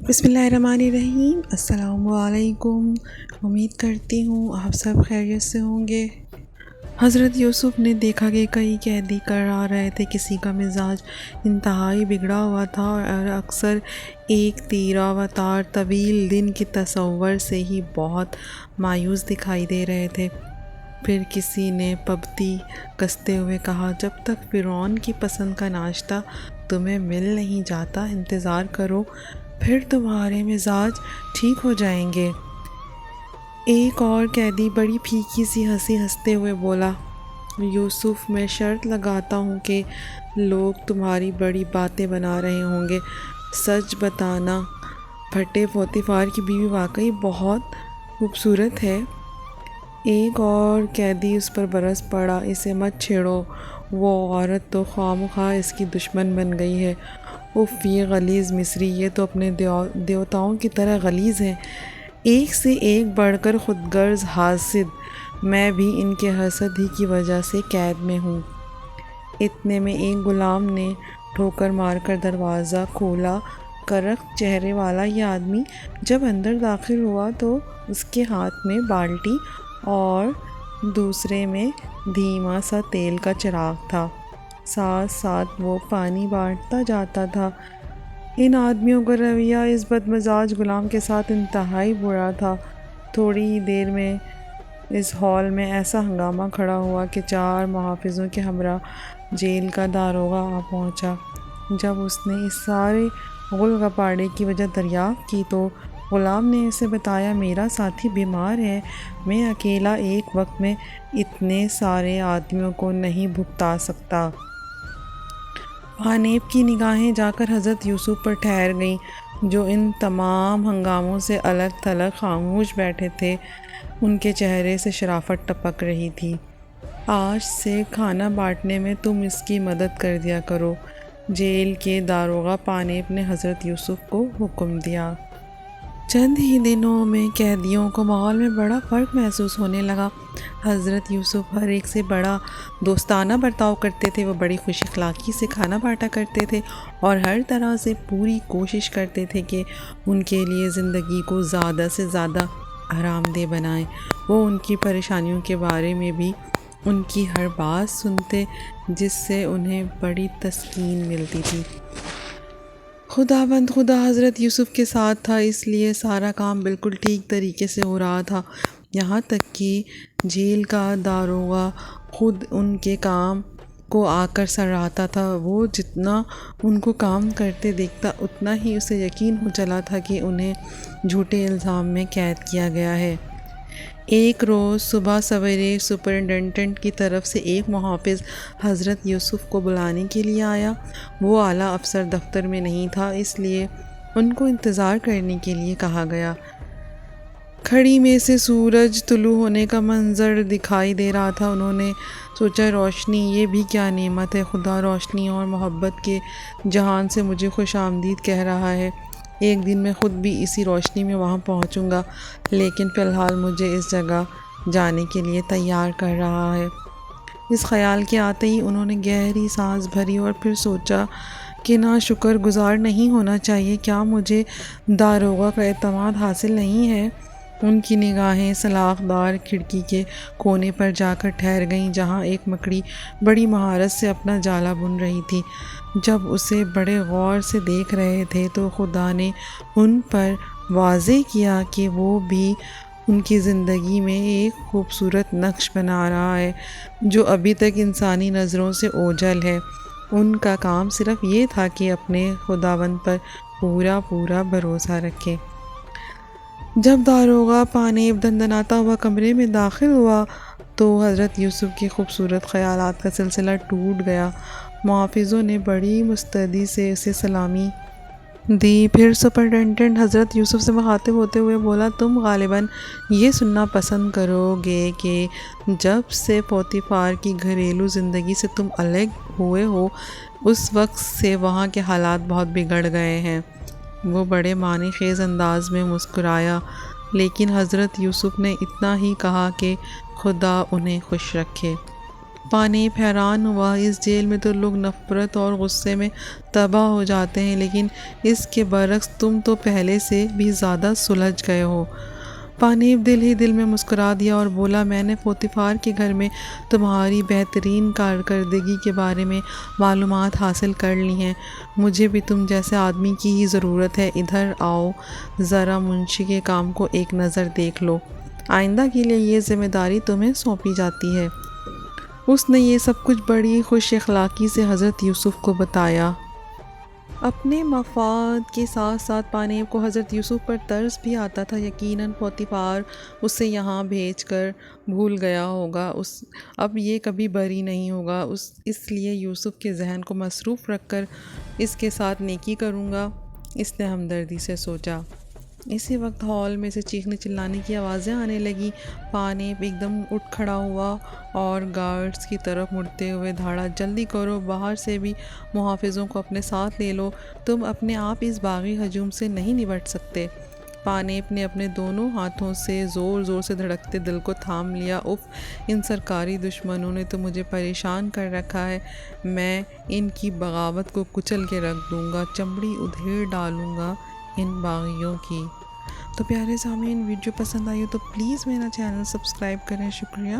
بسم اللہ الرحمن الرحیم۔ السلام علیکم۔ امید کرتی ہوں آپ سب خیریت سے ہوں گے۔ حضرت یوسف نے دیکھا کہ کئی قیدی کرا رہے تھے، کسی کا مزاج انتہائی بگڑا ہوا تھا اور اکثر ایک تیرہ و تار طویل دن کے تصور سے ہی بہت مایوس دکھائی دے رہے تھے۔ پھر کسی نے پبتی کستے ہوئے کہا، جب تک فرعون کی پسند کا ناشتہ تمہیں مل نہیں جاتا انتظار کرو، پھر تمہارے مزاج ٹھیک ہو جائیں گے۔ ایک اور قیدی بڑی پھیکی سی ہنسی ہنستے ہوئے بولا، یوسف، میں شرط لگاتا ہوں کہ لوگ تمہاری بڑی باتیں بنا رہے ہوں گے۔ سچ بتانا، پھٹے پوتیفار کی بیوی واقعی بہت خوبصورت ہے۔ ایک اور قیدی اس پر برس پڑا، اسے مت چھیڑو، وہ عورت تو خواہ مخواہ اس کی دشمن بن گئی ہے۔ اف، یہ غلیظ مصری، یہ تو اپنے دیوتاؤں کی طرح غلیظ ہیں، ایک سے ایک بڑھ کر خود غرض حاسد۔ میں بھی ان کے حسد ہی کی وجہ سے قید میں ہوں۔ اتنے میں ایک غلام نے ٹھوکر مار کر دروازہ کھولا۔ کرخت چہرے والا یہ آدمی جب اندر داخل ہوا تو اس کے ہاتھ میں بالٹی اور دوسرے میں دھیما سا تیل کا چراغ تھا، ساتھ ساتھ وہ پانی بانٹتا جاتا تھا۔ ان آدمیوں کا رویہ اس بدمزاج غلام کے ساتھ انتہائی برا تھا۔ تھوڑی ہی دیر میں اس ہال میں ایسا ہنگامہ کھڑا ہوا کہ 4 محافظوں کے ہمراہ جیل کا داروغہ آ پہنچا۔ جب اس نے اس سارے غل غپاڑے کی وجہ دریافت کی تو غلام نے اسے بتایا، میرا ساتھی بیمار ہے، میں اکیلا ایک وقت میں اتنے سارے آدمیوں کو نہیں بھگتا سکتا۔ حنیف کی نگاہیں جا کر حضرت یوسف پر ٹھہر گئیں، جو ان تمام ہنگاموں سے الگ تھلگ خاموش بیٹھے تھے۔ ان کے چہرے سے شرافت ٹپک رہی تھی۔ آج سے کھانا بانٹنے میں تم اس کی مدد کر دیا کرو، جیل کے داروغہ پانیب نے حضرت یوسف کو حکم دیا۔ چند ہی دنوں میں قیدیوں کو ماحول میں بڑا فرق محسوس ہونے لگا۔ حضرت یوسف ہر ایک سے بڑا دوستانہ برتاؤ کرتے تھے، وہ بڑی خوش اخلاقی سے کھانا بانٹا کرتے تھے اور ہر طرح سے پوری کوشش کرتے تھے کہ ان کے لیے زندگی کو زیادہ سے زیادہ آرام دہ بنائیں۔ وہ ان کی پریشانیوں کے بارے میں بھی ان کی ہر بات سنتے، جس سے انہیں بڑی تسکین ملتی تھی۔ خداوند خدا حضرت یوسف کے ساتھ تھا، اس لیے سارا کام بالکل ٹھیک طریقے سے ہو رہا تھا، یہاں تک کہ جیل کا داروغہ خود ان کے کام کو آ کر سراہتا تھا۔ وہ جتنا ان کو کام کرتے دیکھتا، اتنا ہی اسے یقین ہو چلا تھا کہ انہیں جھوٹے الزام میں قید کیا گیا ہے۔ ایک روز صبح سویرے سپرنٹنڈنٹ کی طرف سے ایک محافظ حضرت یوسف کو بلانے کے لیے آیا۔ وہ اعلیٰ افسر دفتر میں نہیں تھا، اس لیے ان کو انتظار کرنے کے لیے کہا گیا۔ کھڑی میں سے سورج طلوع ہونے کا منظر دکھائی دے رہا تھا۔ انہوں نے سوچا، روشنی، یہ بھی کیا نعمت ہے! خدا روشنی اور محبت کے جہان سے مجھے خوش آمدید کہہ رہا ہے۔ ایک دن میں خود بھی اسی روشنی میں وہاں پہنچوں گا، لیکن فی الحال مجھے اس جگہ جانے کے لیے تیار کر رہا ہے۔ اس خیال کے آتے ہی انہوں نے گہری سانس بھری اور پھر سوچا کہ ناشکر گزار نہیں ہونا چاہیے، کیا مجھے داروغہ کا اعتماد حاصل نہیں ہے؟ ان کی نگاہیں سلاخ دار کھڑکی کے کونے پر جا کر ٹھہر گئیں، جہاں ایک مکڑی بڑی مہارت سے اپنا جالا بن رہی تھی۔ جب اسے بڑے غور سے دیکھ رہے تھے تو خدا نے ان پر واضح کیا کہ وہ بھی ان کی زندگی میں ایک خوبصورت نقش بنا رہا ہے، جو ابھی تک انسانی نظروں سے اوجھل ہے۔ ان کا کام صرف یہ تھا کہ اپنے خداوند پر پورا بھروسہ رکھے۔ جب داروغہ پانیب دندناتا ہوا کمرے میں داخل ہوا تو حضرت یوسف کے خوبصورت خیالات کا سلسلہ ٹوٹ گیا۔ محافظوں نے بڑی مستعدی سے اسے سلامی دی۔ پھر سپرنٹنڈنٹ حضرت یوسف سے مخاطب ہوتے ہوئے بولا، تم غالباً یہ سننا پسند کرو گے کہ جب سے پوتیفار کی گھریلو زندگی سے تم الگ ہوئے ہو، اس وقت سے وہاں کے حالات بہت بگڑ گئے ہیں۔ وہ بڑے معنی خیز انداز میں مسکرایا، لیکن حضرت یوسف نے اتنا ہی کہا کہ خدا انہیں خوش رکھے۔ پانیپ حیران ہوا، اس جیل میں تو لوگ نفرت اور غصے میں تباہ ہو جاتے ہیں، لیکن اس کے برعکس تم تو پہلے سے بھی زیادہ سلجھ گئے ہو۔ پانیپ دل ہی دل میں مسکرا دیا اور بولا، میں نے پوتیفار کے گھر میں تمہاری بہترین کارکردگی کے بارے میں معلومات حاصل کر لی ہیں، مجھے بھی تم جیسے آدمی کی ہی ضرورت ہے، ادھر آؤ، ذرا منشی کے کام کو ایک نظر دیکھ لو، آئندہ کے لیے یہ ذمہ داری تمہیں سونپی جاتی ہے۔ اس نے یہ سب کچھ بڑی خوش اخلاقی سے حضرت یوسف کو بتایا۔ اپنے مفاد کے ساتھ ساتھ پانیپ کو حضرت یوسف پر ترس بھی آتا تھا، یقیناً پوتیفار اسے یہاں بھیج کر بھول گیا ہوگا، اب یہ کبھی بری نہیں ہوگا، اس لیے یوسف کے ذہن کو مصروف رکھ کر اس کے ساتھ نیکی کروں گا، اس نے ہمدردی سے سوچا۔ اسی وقت ہال میں سے چیخنے چلانے کی آوازیں آنے لگیں۔ پانیپ ایک دم اٹھ کھڑا ہوا اور گارڈز کی طرف مڑتے ہوئے دھاڑا، جلدی کرو، باہر سے بھی محافظوں کو اپنے ساتھ لے لو، تم اپنے آپ اس باغی ہجوم سے نہیں نمٹ سکتے۔ پانیپ نے اپنے دونوں ہاتھوں سے زور زور سے دھڑکتے دل کو تھام لیا۔ اف، ان سرکاری دشمنوں نے تو مجھے پریشان کر رکھا ہے، میں ان کی بغاوت کو کچل کے رکھ دوں گا، چمڑی ادھیڑ ڈالوں گا ان باغیوں کی۔ تو پیارے سامعین، ویڈیو پسند آئی ہو تو پلیز میرا چینل سبسکرائب کریں، شکریہ۔